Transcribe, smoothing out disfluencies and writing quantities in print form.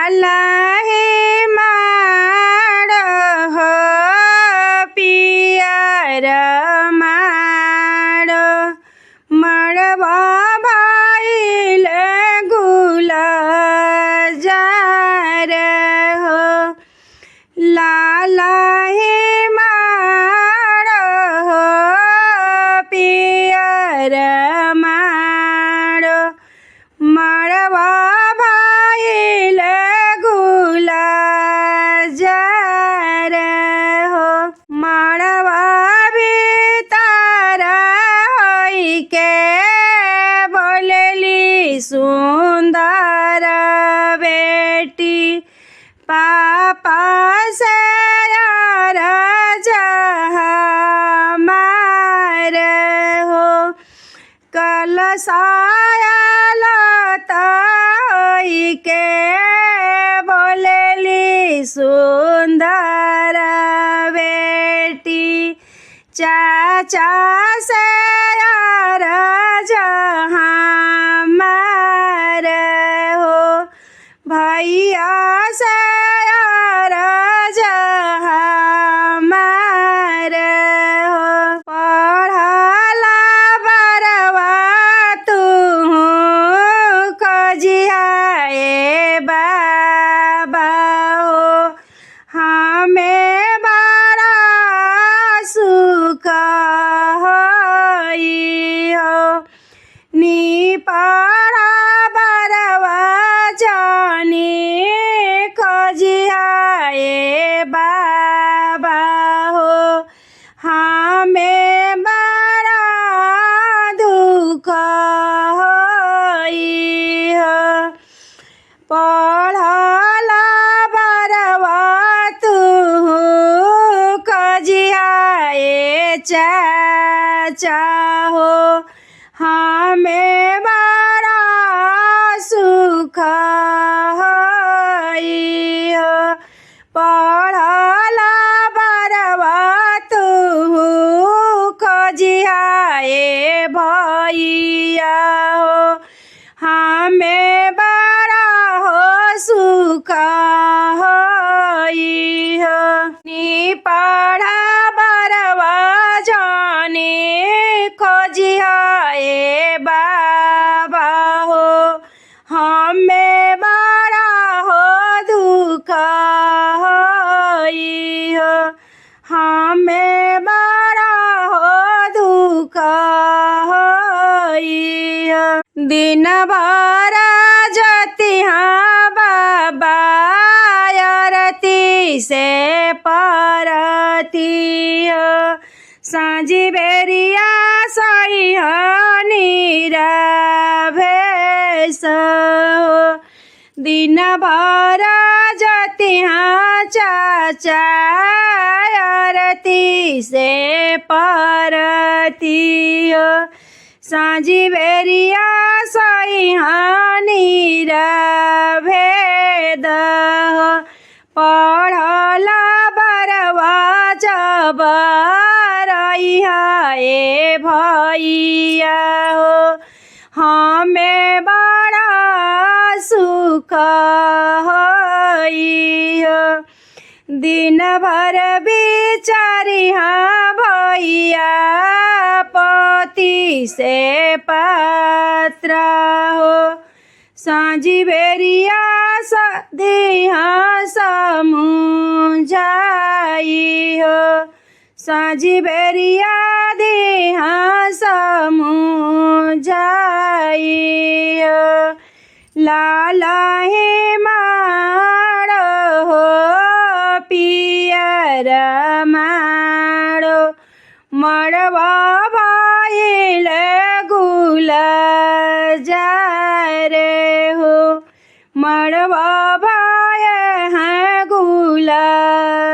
लाला हे माड़ हो पियर माड़ मड़वा भइल गुलजार हो लाला हे माड़ हो पियर माड़ मड़वा भइल गुलजार हो मड़वा भीतर होइके बोलली सुंदर बेटी पापा से मार हो कलशायल के बोलली सुंदर बेटी चाचा से मार हो भैया से मार हो पढ़ला बरवा तू कजियाए बाबा हो हमें बड़ा सुख होई हो नी पढ़ा बरवा जानी कजियाए बाबा हो हमें बड़ा दुख होई हो पढ़ला बरवा तू कजियाए चाचा हो हमें बड़ा सुख होई हो पढ़ला बरवा तू कजियाए भैया हो हमें बड़ा हो सुख होई हो नी पढ़ा बरवा जाने खोजियाए बाबा हो हमें बड़ा हो दुख होई हो हमें बड़ा हो दुख होई हो दिन भर जतिहा बाबा आरती से परती हो साँझी बेरिया सही निराभेश हो दिन भर जतिहा चाचा आरती से परती हो साँझी बेरिया सही निराभेद हो पढ़ला बरवा जब रहिए भैया हो हमें बड़ा सुख होई हो दिन भर बिचारिहा भैया पति से पात्र हो साँझी बेरिया दिहा समुझाई हो साँझी बेरिया दिहा समुझाई हो लाला हे माड़ हो पियर माड़ो मड़वा भइल गुलजार हो मड़वा भय हैं गुलजार।